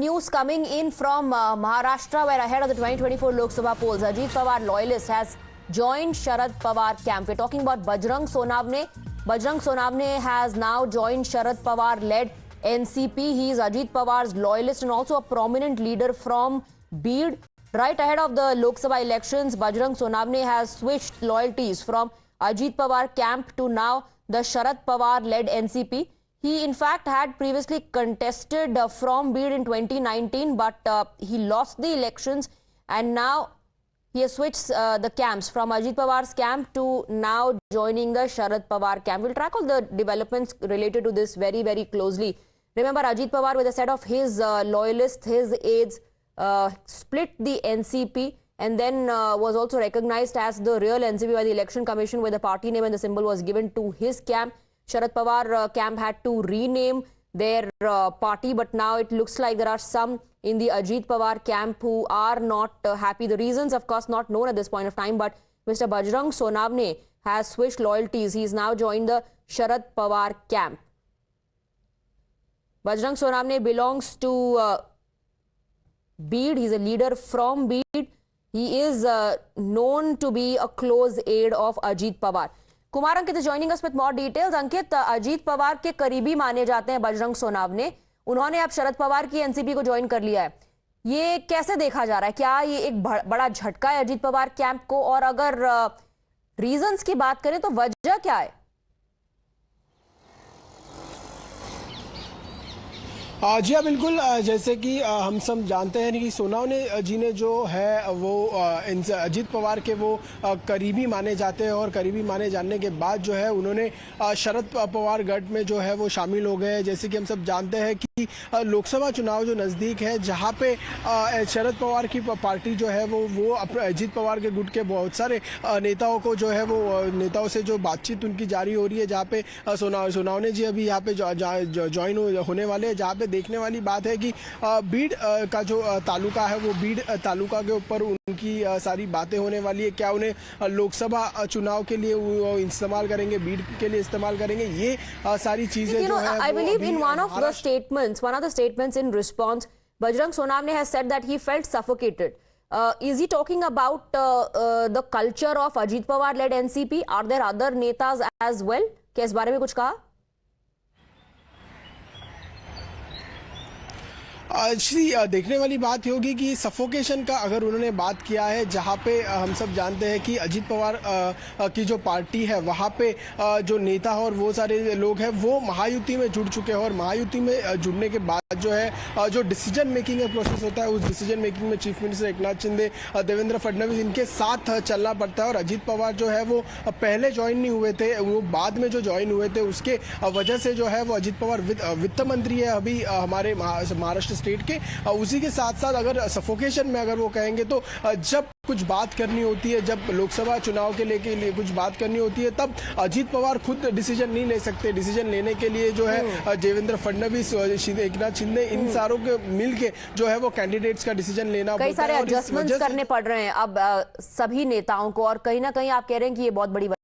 news coming in from Maharashtra, where ahead of the 2024 Lok Sabha polls, Ajit Pawar loyalist has joined Sharad Pawar camp. We're talking about Bajrang Sonavne. Bajrang Sonavne has now joined Sharad Pawar-led NCP. He is Ajit Pawar's loyalist and also a prominent leader from Beed. Right ahead of the Lok Sabha elections, Bajrang Sonavne has switched loyalties from Ajit Pawar camp to now the Sharad Pawar-led NCP. He, in fact, had previously contested from Beed in 2019, but he lost the elections, and now he has switched the camps from Ajit Pawar's camp to now joining the Sharad Pawar camp. We'll track all the developments related to this very, very closely. Remember, Ajit Pawar, with a set of his loyalists, his aides, split the NCP and then was also recognized as the real NCP by the Election Commission, where the party name and the symbol was given to his camp. Sharad Pawar camp had to rename their party, but now it looks like there are some in the Ajit Pawar camp who are not happy. The reasons, of course, not known at this point of time, but Mr. Bajrang Sonavne has switched loyalties. He's now joined the Sharad Pawar camp. Bajrang Sonavne belongs to Beed. He's a leader from Beed. He is known to be a close aide of Ajit Pawar. Kumar Ankit is joining us with more details. अंकित, अजीत पवार के करीबी माने जाते हैं बजरंग सोनावने, उन्होंने अब शरद पवार की NCP को join कर लिया है। ये कैसे देखा जा रहा है? क्या ये एक बड़ा झटका है अजीत पवार कैंप को? और अगर रीजंस की बात करें तो वजह क्या है? जी हाँ, बिल्कुल। जैसे कि हम सब जानते हैं कि सोनावने जी ने जो है वो अजीत पवार के वो करीबी माने जाते हैं और करीबी माने जाने के बाद जो है उन्होंने शरद पवार गठ में जो है वो शामिल हो गए। जैसे कि हम सब जानते हैं कि लोकसभा चुनाव जो नज़दीक है, जहाँ पे शरद पवार की पार्टी जो है वो अजीत पवार के गुट के बहुत सारे नेताओं को जो है वो नेताओं से जो बातचीत उनकी जारी हो रही है, जहाँ पे सोनावने जी अभी यहाँ पे ज्वाइन होने वाले हैं। जहाँ पे देखने वाली बात है कि बीड का जो तालुका है वो बीड तालुका के ऊपर उनकी सारी बातें होने वाली है। क्या उन्हें लोकसभा चुनाव के लिए वो इस्तेमाल करेंगे, बीड के लिए इस्तेमाल करेंगे, ये सारी चीजें जो है। I believe in one of the statements in response, Bajrang Sonavne has said that he felt suffocated. Is he talking about the culture of Ajit Pawar led NCP? Are there other netas as well? क्या इस बारे में कुछ कहा? देखने वाली बात होगी कि सफोकेशन का अगर उन्होंने बात किया है, जहाँ पे हम सब जानते हैं कि अजीत पवार की जो पार्टी है वहाँ पे जो नेता और वो सारे लोग हैं वो महायुति में जुड़ चुके हैं, और महायुति में जुड़ने के बाद जो है जो डिसीजन मेकिंग का प्रोसेस होता है, उस डिसीजन मेकिंग में चीफ मिनिस्टर एकनाथ शिंदे, देवेंद्र फडणवीस, इनके साथ चलना पड़ता है। और अजीत पवार जो है वो पहले ज्वाइन नहीं हुए थे, वो बाद में जो ज्वाइन हुए थे, उसके वजह से जो है वो अजीत पवार वित्त मंत्री है अभी हमारे महाराष्ट्र स्टेट के। उसी के साथ साथ अगर सफोकेशन में अगर वो कहेंगे तो जब कुछ बात करनी होती है, जब लोकसभा चुनाव के लिए कुछ बात करनी होती है, तब अजीत पवार खुद डिसीजन नहीं ले सकते। डिसीजन लेने के लिए जो है देवेंद्र फडणवीस, एकनाथ शिंदे, इन सारों के मिलके जो है वो कैंडिडेट्स का डिसीजन लेना कई सारे एडजस्टमेंट्स करने पड़ रहे हैं अब सभी नेताओं को, और कहीं ना कहीं आप कह रहे हैं कि ये बहुत बड़ी